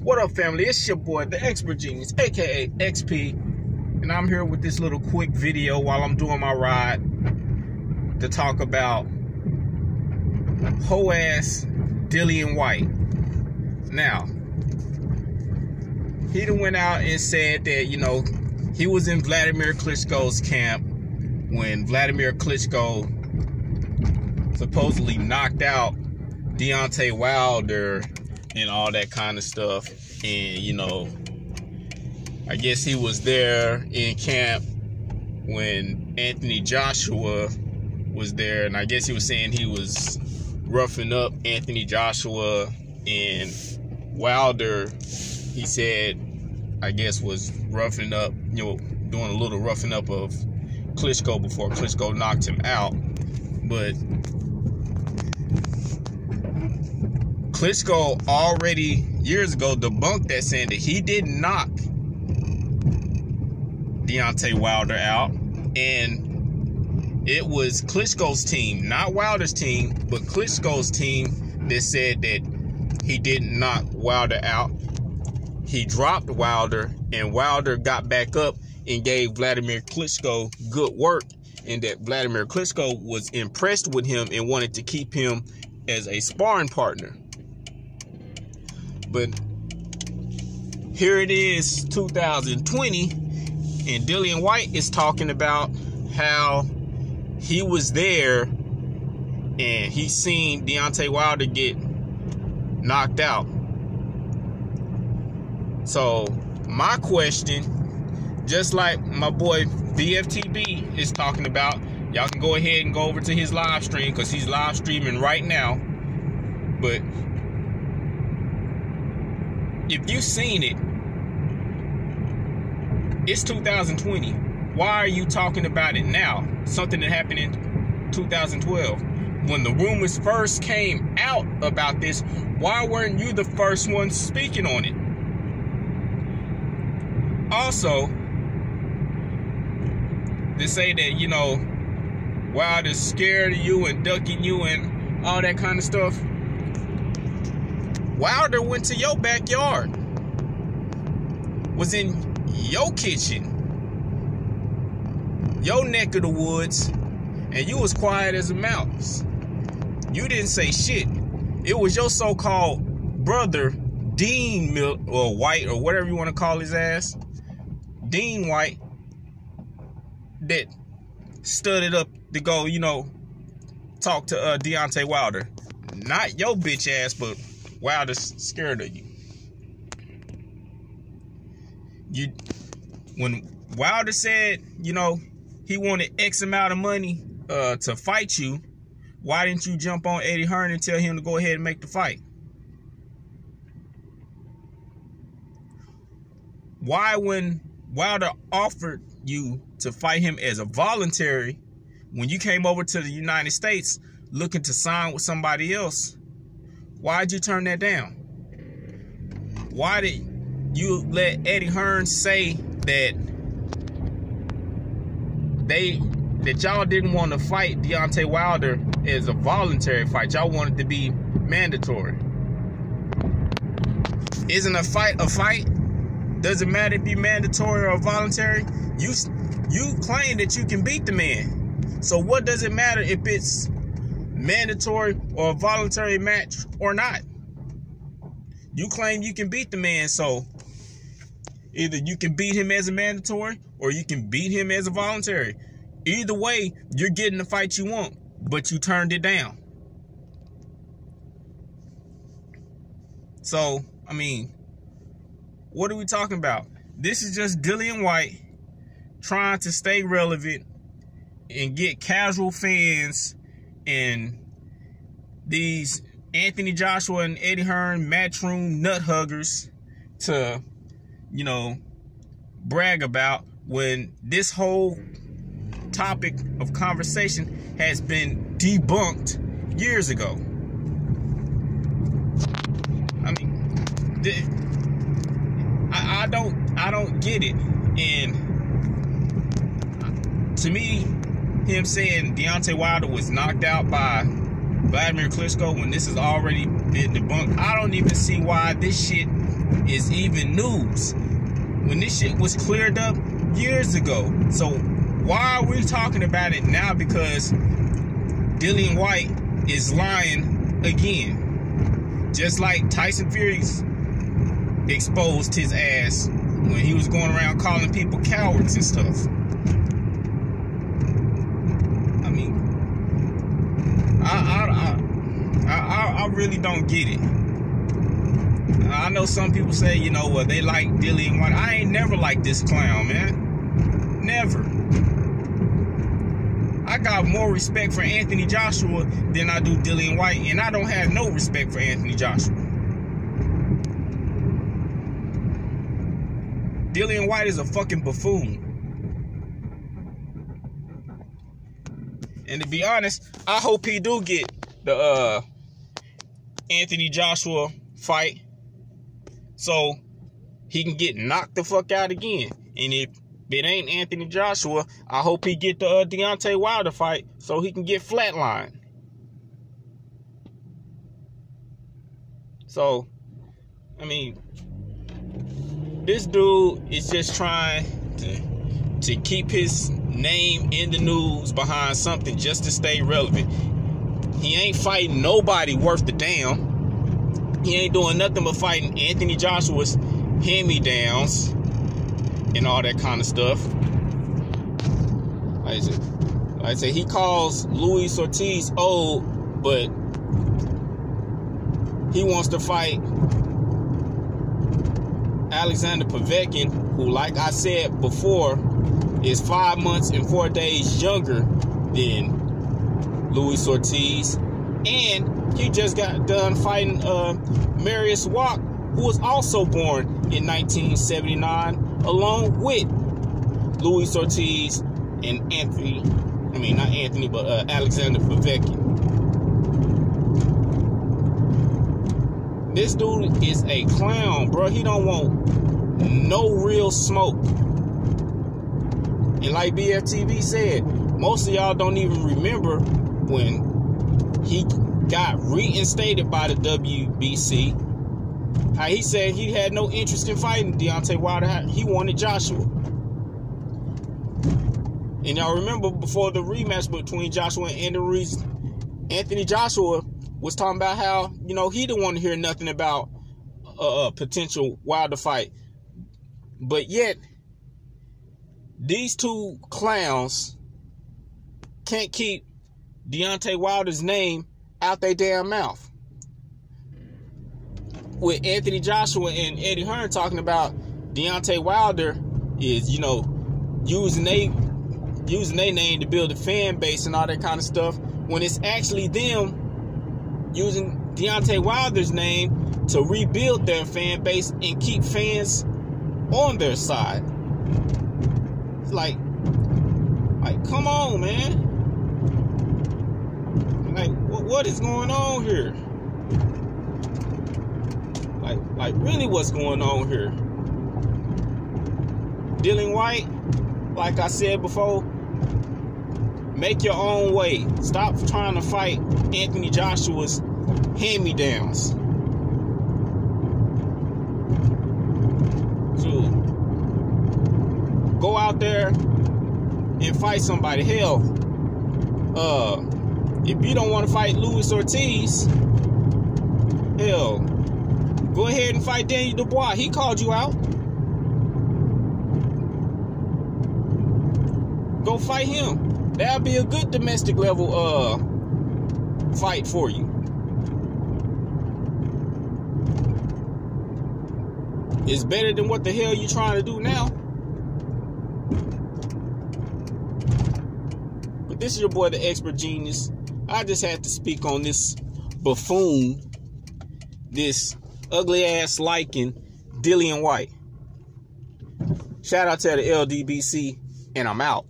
What up, family? It's your boy, the Expert Genius, aka XP, and I'm here with this little quick video while I'm doing my ride to talk about hoe-ass Dillian White. Now, he done went out and said that, you know, he was in Vladimir Klitschko's camp when Vladimir Klitschko supposedly knocked out Deontay Wilder and all that kind of stuff. And, you know, I guess he was there in camp when Anthony Joshua was there, and I guess he was saying he was roughing up Anthony Joshua, and Wilder, he said, I guess, was roughing up, you know, doing a little roughing up of Klitschko before Klitschko knocked him out. But Klitschko already years ago debunked that, saying that he didn't knock Deontay Wilder out, and it was Klitschko's team, not Wilder's team, but Klitschko's team that said that he didn't knock Wilder out. He dropped Wilder, and Wilder got back up and gave Vladimir Klitschko good work, and that Vladimir Klitschko was impressed with him and wanted to keep him as a sparring partner. But here it is, 2020, and Dillian White is talking about how he was there and he seen Deontay Wilder get knocked out. So my question, just like my boy BFTB is talking about, y'all can go ahead and go over to his live stream because he's live streaming right now. But if you've seen it, it's 2020. Why are you talking about it now? Something that happened in 2012. When the rumors first came out about this, why weren't you the first one speaking on it? Also, they say that, you know, Wilder's scared of you and ducking you and all that kind of stuff. Wilder went to your backyard, was in your kitchen, your neck of the woods, and you was quiet as a mouse. You didn't say shit. It was your so-called brother, Dean or White, or whatever you want to call his ass, Dean White, that stood up to go, you know, talk to Deontay Wilder. Not your bitch ass, but Wilder's scared of you. When Wilder said, you know, he wanted X amount of money to fight you, why didn't you jump on Eddie Hearn and tell him to go ahead and make the fight? Why, when Wilder offered you to fight him as a voluntary, when you came over to the United States looking to sign with somebody else, why'd you turn that down? Why did you let Eddie Hearn say that y'all didn't want to fight Deontay Wilder as a voluntary fight? Y'all wanted to be mandatory. Isn't a fight a fight? Doesn't matter if it be mandatory or voluntary. You claim that you can beat the man. So what does it matter if it's mandatory or a voluntary match or not? You claim you can beat the man, so either you can beat him as a mandatory or you can beat him as a voluntary. Either way, you're getting the fight you want, but you turned it down. So, I mean, what are we talking about? This is just Dillian White trying to stay relevant and get casual fans and these Anthony Joshua and Eddie Hearn matchroom nut huggers to, you know, brag about when this whole topic of conversation has been debunked years ago. I mean, I don't get it. And to me, him saying Deontay Wilder was knocked out by Vladimir Klitschko, when this has already been debunked. I don't even see why this shit is even news when this shit was cleared up years ago. So why are we talking about it now? Because Dillian White is lying again, just like Tyson Fury's exposed his ass when he was going around calling people cowards and stuff. I mean, I really don't get it. I know some people say, you know, well, they like Dillian White. I ain't never liked this clown, man. Never. I got more respect for Anthony Joshua than I do Dillian White, and I don't have no respect for Anthony Joshua. Dillian White is a fucking buffoon. And to be honest, I hope he do get the Anthony Joshua fight so he can get knocked the fuck out again. And if it ain't Anthony Joshua, I hope he get the Deontay Wilder fight so he can get flatlined. So, I mean, this dude is just trying to keep his name in the news behind something just to stay relevant. He ain't fighting nobody worth the damn. He ain't doing nothing but fighting Anthony Joshua's hand-me-downs and all that kind of stuff. Like I said, he calls Luis Ortiz old, but he wants to fight Alexander Povetkin, who, like I said before, is 5 months and 4 days younger than Luis Ortiz. And he just got done fighting Marius Wack, who was also born in 1979, along with Luis Ortiz and Alexander Povetkin. This dude is a clown, bro. He don't want no real smoke. And like BFTV said, most of y'all don't even remember when he got reinstated by the WBC. How he said he had no interest in fighting Deontay Wilder. He wanted Joshua. And y'all remember before the rematch between Joshua and Andy Ruiz, Anthony Joshua was talking about how, you know, he didn't want to hear nothing about a potential Wilder fight. But yet, these two clowns can't keep Deontay Wilder's name out their damn mouth. With Anthony Joshua and Eddie Hearn talking about Deontay Wilder is, you know, using their name to build a fan base and all that kind of stuff, when it's actually them using Deontay Wilder's name to rebuild their fan base and keep fans on their side. It's like, come on, man. Like, what is going on here? Like, really, what's going on here? Dillian White, like I said before, make your own way. Stop trying to fight Anthony Joshua's hand-me-downs. So, go out there and fight somebody. Hell, if you don't want to fight Luis Ortiz, hell, go ahead and fight Daniel Dubois. He called you out. Go fight him. That'll be a good domestic level fight for you. It's better than what the hell you trying to do now. But this is your boy, the Expert Genius. I just had to speak on this buffoon, this ugly ass liking Dillian White. Shout out to the LDBC, and I'm out.